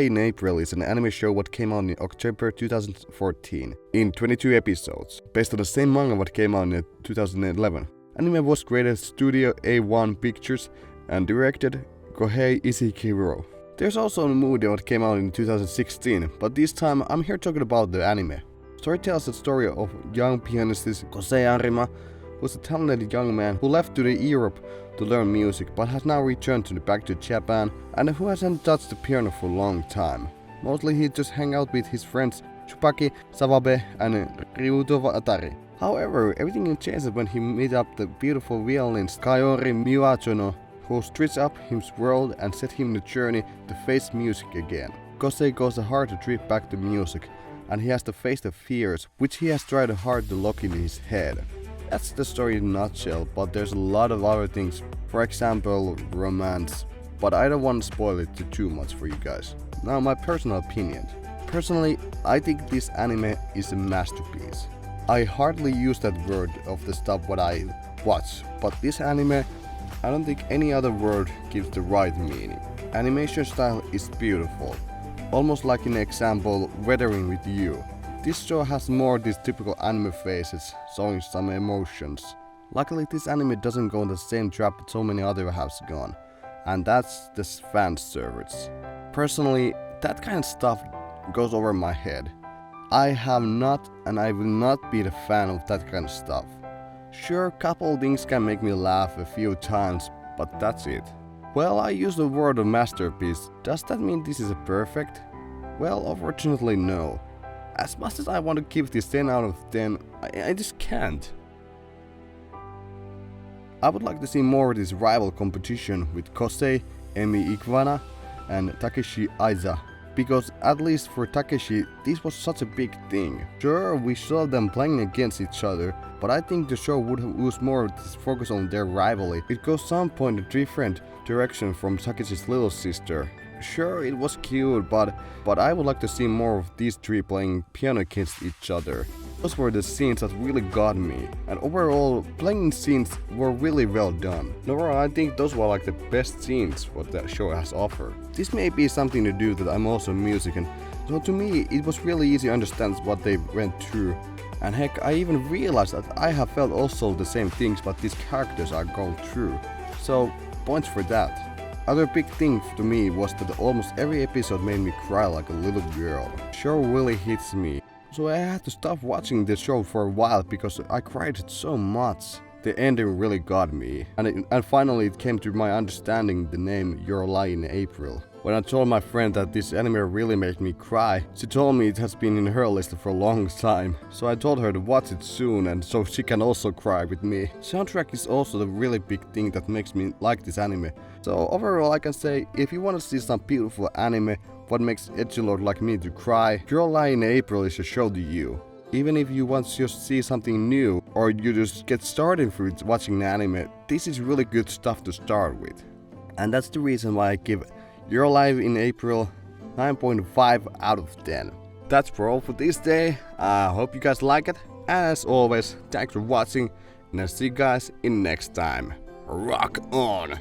Lie in April is an anime show what came out in October 2014 in 22 episodes, based on the same manga what came out in 2011. Anime was created Studio A1 Pictures and directed Kohei Ishihiro. There's also a movie that came out in 2016, but this time I'm here talking about the anime. The story tells the story of young pianist Kosei Arima, who's a talented young man who left to Europe to learn music but has now returned back to Japan and who hasn't touched the piano for a long time. Mostly he just hang out with his friends Tsubaki Sawabe and Ryuto Atari. However, everything changes when he meets up the beautiful violinist Kaori Miyazono, who stretches up his world and set him on the journey to face music again. Kosei goes hard to trip back to music, and he has to face the fears which he has tried hard to lock in his head. That's the story in a nutshell, but there's a lot of other things, for example romance, but I don't want to spoil it too much for you guys. Now my personal opinion. Personally, I think this anime is a masterpiece. I hardly use that word of the stuff what I watch, but this anime, I don't think any other word gives the right meaning. Animation style is beautiful, almost like in example Weathering with You. This show has more these typical anime faces, showing some emotions. Luckily this anime doesn't go in the same trap that so many other have gone, and that's the fan service. Personally, that kind of stuff goes over my head. I have not and I will not be the fan of that kind of stuff. Sure, couple things can make me laugh a few times, but that's it. Well, I use the word of masterpiece. Does that mean this is a perfect? Well, unfortunately no. As much as I want to give this 10 out of 10, I just can't. I would like to see more of this rival competition with Kosei, Emi Ikwara and Takeshi Aiza. Because at least for Takeshi, this was such a big thing. Sure, we saw them playing against each other, but I think the show would have used more of this focus on their rivalry. It goes some point a different direction from Takeshi's little sister. Sure, it was cute, but I would like to see more of these three playing piano against each other. Those were the scenes that really got me, and overall, playing scenes were really well done. Overall, I think those were like the best scenes what the show has offered. This may be something to do that I'm also musician, so to me it was really easy to understand what they went through. And heck, I even realized that I have felt also the same things what these characters are going through. So, points for that. Other big thing to me was that almost every episode made me cry like a little girl. The show really hits me. So I had to stop watching the show for a while because I cried so much. The ending really got me. And finally it came to my understanding the name Your Lie in April. When I told my friend that this anime really made me cry, she told me it has been in her list for a long time. So I told her to watch it soon and so she can also cry with me. Soundtrack is also the really big thing that makes me like this anime. So overall I can say, if you want to see some beautiful anime, what makes edgelord like me to cry, Your Lie in April is a show to you. Even if you want to just see something new, or you just get started with watching the anime, this is really good stuff to start with. And that's the reason why I give Your Lie in April 9.5 out of 10. That's for all for this day. I hope you guys like it. As always, thanks for watching, and I'll see you guys in next time. Rock on!